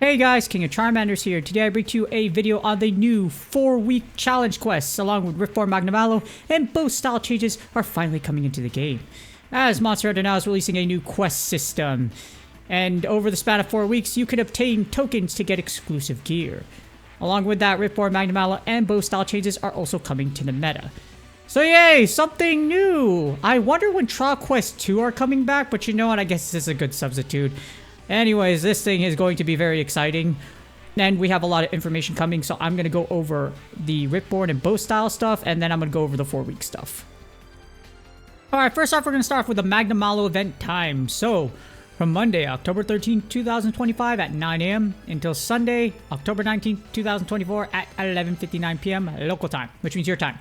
Hey guys, King of Charmanders here. Today I bring to you a video on the new 4-week challenge quests along with Riftborne, Magnamalo, and both style changes are finally coming into the game. As Monster Hunter now is releasing a new quest system, and over the span of 4 weeks you can obtain tokens to get exclusive gear. Along with that, Riftborne, Magnamalo, and both style changes are also coming to the meta. So yay, something new! I wonder when Trial Quest 2 are coming back, but you know what, I guess this is a good substitute. Anyways, this thing is going to be very exciting, and we have a lot of information coming, so I'm going to go over the Riftborne and bow style stuff, and then I'm going to go over the 4-week stuff. Alright, first off, we're going to start off with the Magnamalo event time. So, from Monday, October 13, 2025 at 9 AM until Sunday, October 19, 2024 at 11:59 PM local time, which means your time.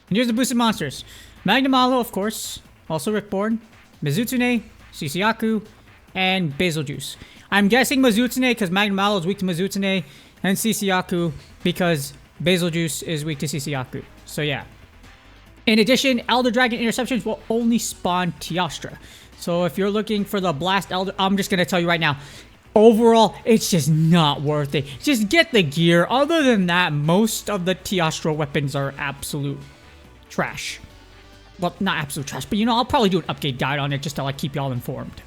And here's the boosted monsters. Magnamalo, of course, also Riftborne, Mizutsune, Sisiaku, and Basil Juice. I'm guessing Mizutsune because Magnamalo is weak to Mizutsune, and Sisiaku because Basil Juice is weak to Sisiaku. So yeah. In addition, Elder Dragon interceptions will only spawn Teostra. So if you're looking for the Blast Elder, I'm just going to tell you right now, overall, it's just not worth it. Just get the gear. Other than that, most of the Teostra weapons are absolute trash. Well, not absolute trash, but you know, I'll probably do an update guide on it just to like keep y'all informed.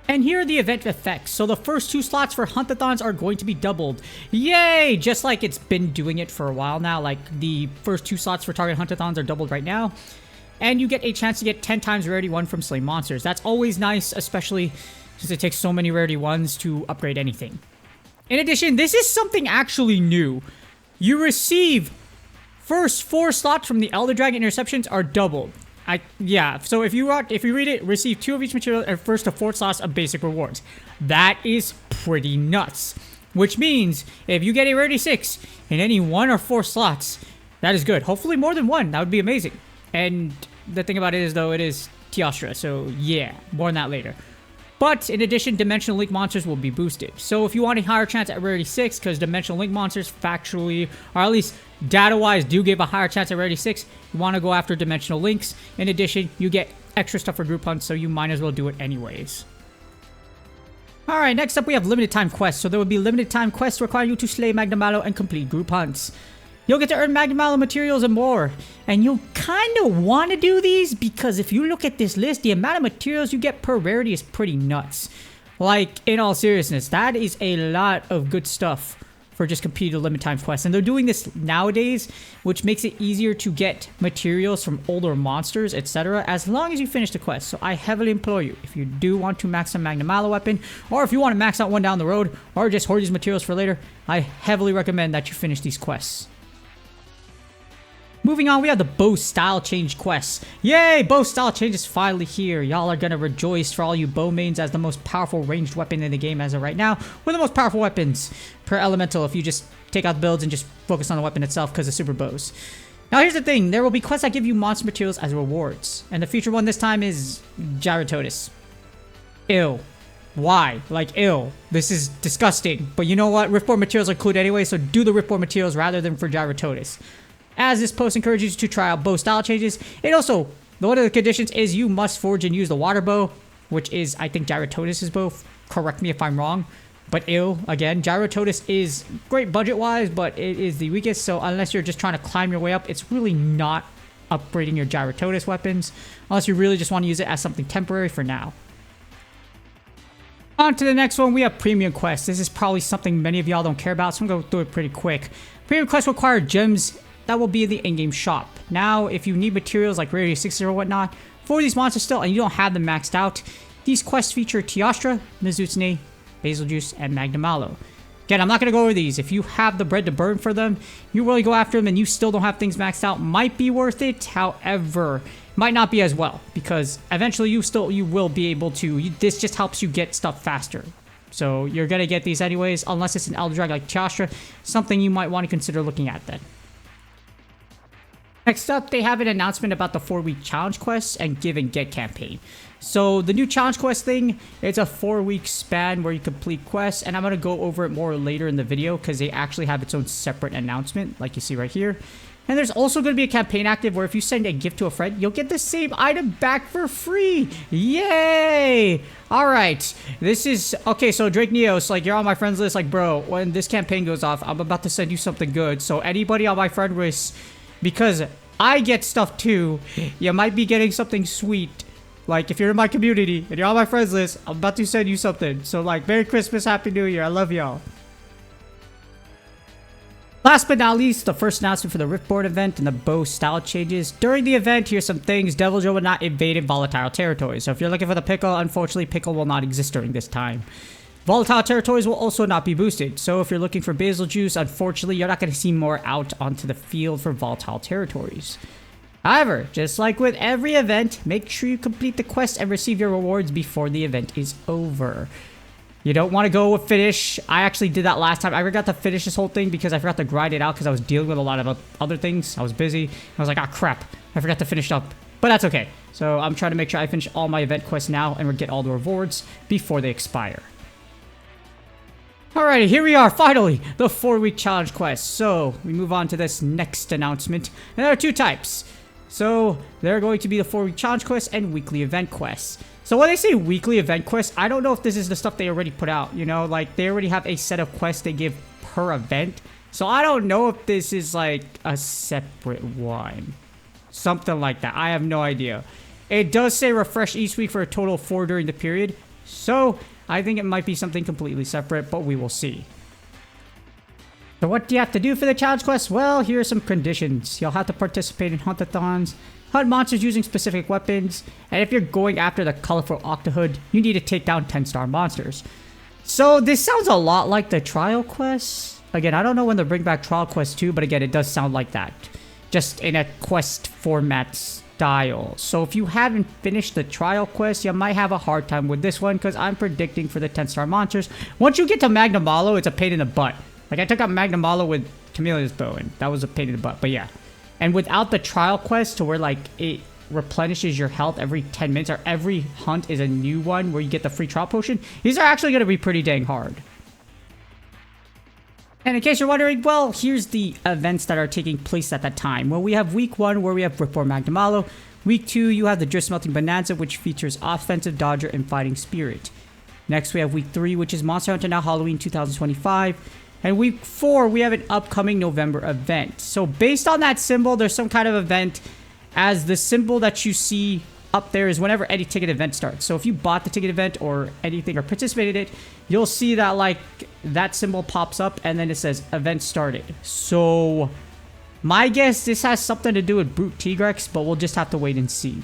And here are the event effects. So the first 2 slots for Hunt-a-thons are going to be doubled. Yay! Just like it's been doing it for a while now. Like the first 2 slots for target Hunt-a-thons are doubled right now. And you get a chance to get 10 times rarity 1 from slain monsters. That's always nice, especially since it takes so many rarity 1s to upgrade anything. In addition, this is something actually new. You receive first 4 slots from the Elder Dragon interceptions are doubled. So if you read it, receive 2 of each material and first to 4th slots of basic rewards. That is pretty nuts. Which means if you get a rarity 6 in any 1 or 4 slots, that is good. Hopefully more than 1. That would be amazing. And the thing about it is though, it is Teostra. So yeah, more on that later. But in addition, Dimensional Link monsters will be boosted. So if you want a higher chance at rarity 6, because Dimensional Link monsters factually, or at least data-wise, do give a higher chance at rarity 6, you want to go after Dimensional Links. In addition, you get extra stuff for group hunts, so you might as well do it anyways. Alright, next up we have limited time quests. So there will be limited time quests requiring you to slay Magnamalo and complete group hunts. You'll get to earn Magnamalo materials and more. And you'll kind of want to do these because if you look at this list, the amount of materials you get per rarity is pretty nuts. Like, in all seriousness, that is a lot of good stuff for just completing a limited time quest. And they're doing this nowadays, which makes it easier to get materials from older monsters, etc. as long as you finish the quest. So I heavily implore you, if you do want to max out Magnamalo weapon, or if you want to max out one down the road, or just hoard these materials for later, I heavily recommend that you finish these quests. Moving on, we have the bow style change quests. Yay! Bow style change is finally here. Y'all are gonna rejoice for all you bow mains as the most powerful ranged weapon in the game as of right now. One of the most powerful weapons per elemental if you just take out the builds and just focus on the weapon itself because of super bows. Now here's the thing, there will be quests that give you monster materials as rewards. And the featured one this time is Gyratotus. Ew. Why? Like, ew. This is disgusting. But you know what? Riftborne materials are included anyway, so do the Riftborne materials rather than for Gyratotus. As this post encourages you to try out bow style changes, it also, one of the conditions is you must forge and use the water bow, which is, I think, Gyratotus' bow. Correct me if I'm wrong. But ew, again, Gyratotus is great budget-wise, but it is the weakest, so unless you're just trying to climb your way up, it's really not upgrading your Gyratotus weapons, unless you really just want to use it as something temporary for now. On to the next one, we have Premium Quests. This is probably something many of y'all don't care about, so I'm going to go through it pretty quick. Premium Quests require gems that will be in the in-game shop. Now, if you need materials like rarity 6 or whatnot for these monsters still, and you don't have them maxed out, these quests feature Teostra, Mizutsune, Basil Juice, and Magnamalo. Again, I'm not going to go over these. If you have the bread to burn for them, you really go after them and you still don't have things maxed out, might be worth it. However, might not be as well, because eventually you will be able to, this just helps you get stuff faster. So you're going to get these anyways, unless it's an Elder Dragon like Teostra, something you might want to consider looking at then. Next up, they have an announcement about the 4-week challenge quests and give and get campaign. So the new challenge quest thing, it's a 4-week span where you complete quests, and I'm going to go over it more later in the video because they actually have its own separate announcement, like you see right here. And there's also going to be a campaign active where if you send a gift to a friend, you'll get the same item back for free. Yay! Alright, this is... Okay, so Drake Neos, like, you're on my friends list. Like, bro, when this campaign goes off, I'm about to send you something good. So anybody on my friend list, because I get stuff too, you might be getting something sweet. Like, if you're in my community and you're on my friends list, I'm about to send you something. So, like, Merry Christmas, Happy New Year. I love y'all. Last but not least, the first announcement for the Riftborne event and the bow style changes. During the event, here's some things. Devil Joe will not invade in volatile territories. So if you're looking for the pickle, unfortunately, pickle will not exist during this time. Volatile territories will also not be boosted. So if you're looking for basil juice, unfortunately, you're not going to see more out onto the field for volatile territories. However, just like with every event, make sure you complete the quest and receive your rewards before the event is over. You don't want to go with finish. I actually did that last time. I forgot to finish this whole thing because I forgot to grind it out because I was dealing with a lot of other things. I was busy. I was like, ah, crap. I forgot to finish up. But that's okay. So I'm trying to make sure I finish all my event quests now and get all the rewards before they expire. Alrighty, here we are, finally, the 4-week challenge quest. So we move on to this next announcement. And there are 2 types. So they're going to be the 4-week challenge quests and weekly event quests. So when they say weekly event quests, I don't know if this is the stuff they already put out, you know, like they already have a set of quests they give per event. So I don't know if this is like a separate one. Something like that. I have no idea. It does say refresh each week for a total of 4 during the period. So I think it might be something completely separate, but we will see. So what do you have to do for the challenge quest? Well, here are some conditions. You'll have to participate in hunt-a-thons, hunt monsters using specific weapons, and if you're going after the colorful Octohood, you need to take down 10-star monsters. So this sounds a lot like the trial quest. Again, I don't know when they bring back trial quest 2, but again, it does sound like that. Just in a quest format style. So if you haven't finished the trial quest, you might have a hard time with this one because I'm predicting for the 10-star monsters. Once you get to Magnamalo, it's a pain in the butt. Like I took out Magnamalo with Camellia's bow and that was a pain in the butt, but yeah. And without the trial quest to where like it replenishes your health every 10 minutes or every hunt is a new one where you get the free trial potion, these are actually going to be pretty dang hard. And in case you're wondering, well, here's the events that are taking place at that time. Well, we have week 1 where we have Riftborne Magnamalo. Week 2, you have the Drift Smelting Bonanza, which features Offensive Dodger and Fighting Spirit. Next, we have week 3, which is Monster Hunter Now Halloween 2025. And week 4, we have an upcoming November event. So based on that symbol, there's some kind of event, as the symbol that you see up there is whenever any ticket event starts. So if you bought the ticket event or anything or participated in it, you'll see that like that symbol pops up and then it says event started. So my guess, this has something to do with Brute Tigrex, but we'll just have to wait and see.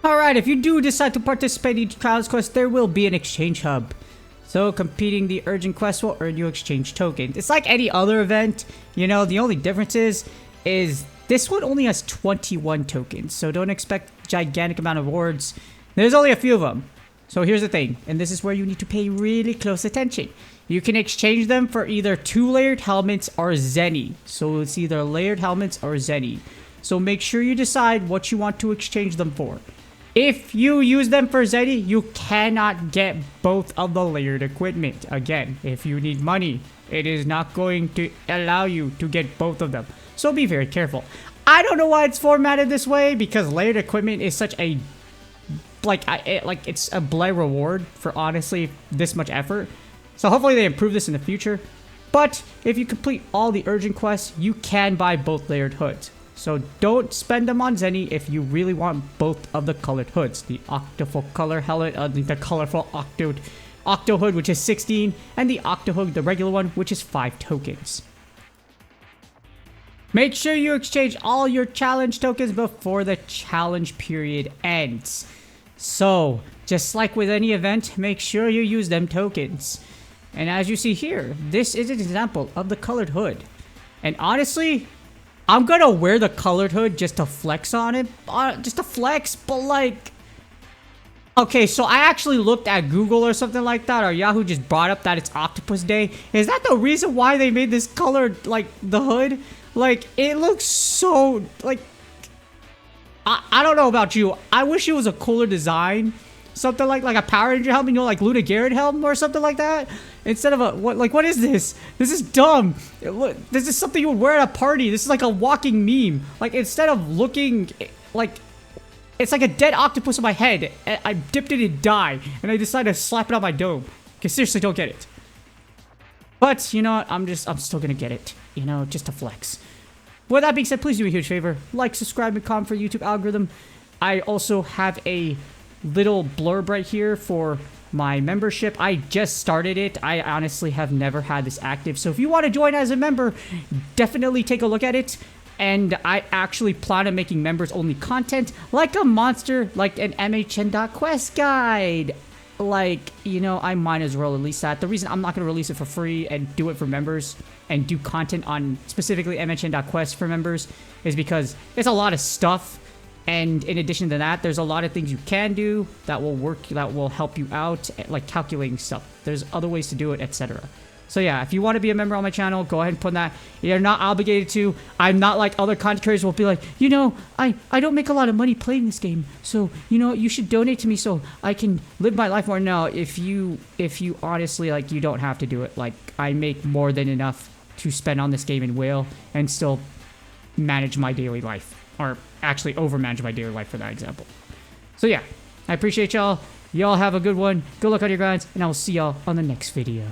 Alright, if you do decide to participate in each challenge quest, there will be an exchange hub. So completing the urgent quest will earn you exchange tokens. It's like any other event, you know, the only difference is this one only has 21 tokens. So don't expect gigantic amount of rewards. There's only a few of them. So here's the thing, and this is where you need to pay really close attention. You can exchange them for either 2 layered helmets or Zenny. So it's either layered helmets or Zenny. So make sure you decide what you want to exchange them for. If you use them for Zenny, you cannot get both of the layered equipment. Again, if you need money, it is not going to allow you to get both of them. So be very careful. I don't know why it's formatted this way, because layered equipment is such a... it's a bleh reward for honestly this much effort. So hopefully they improve this in the future. But if you complete all the urgent quests, you can buy both layered hoods. So don't spend them on Zenny if you really want both of the colored hoods. The Octoful color helmet, the colorful Octo hood, which is 16, and the Octo hood, the regular one, which is 5 tokens. Make sure you exchange all your challenge tokens before the challenge period ends. So, just like with any event, make sure you use them tokens. And as you see here, this is an example of the colored hood. And honestly, I'm gonna wear the colored hood just to flex on it. Just to flex, but like... Okay, so I actually looked at Google or something like that, or Yahoo just brought up that it's Octopus Day. Is that the reason why they made this colored, like, the hood? Like, it looks so, like... I don't know about you. I wish it was a cooler design. Something like a Power Ranger helmet, you know, like Luna Garrett helmet or something like that. Instead of a, what is this? This is dumb. This is something you would wear at a party. This is like a walking meme. Like, instead of looking like, it's like a dead octopus on my head. I dipped it in dye, and I decided to slap it on my dome. Okay, seriously, don't get it. But, you know what? I'm still gonna get it. You know, just to flex. With that being said, please do me a huge favor. Like, subscribe, and comment for YouTube algorithm. I also have a little blurb right here for my membership. I just started it. I honestly have never had this active. So if you want to join as a member, definitely take a look at it. And I actually plan on making members-only content like a monster, like an MHN.quest guide. Like, you know, I might as well release that. The reason I'm not going to release it for free and do it for members and do content on specifically MHN.quest for members is because it's a lot of stuff. And in addition to that, there's a lot of things you can do that will work, that will help you out, like calculating stuff. There's other ways to do it, etc. So yeah, if you want to be a member on my channel, go ahead and put that. You're not obligated to. I'm not like other content creators will be like, you know, I don't make a lot of money playing this game, so you know, you should donate to me so I can live my life more. No, if you honestly, like, you don't have to do it. Like, I make more than enough to spend on this game in Whale and still manage my daily life. Or actually overmanage my daily life for that example. So yeah, I appreciate y'all. Y'all have a good one. Good luck on your grinds, and I will see y'all on the next video.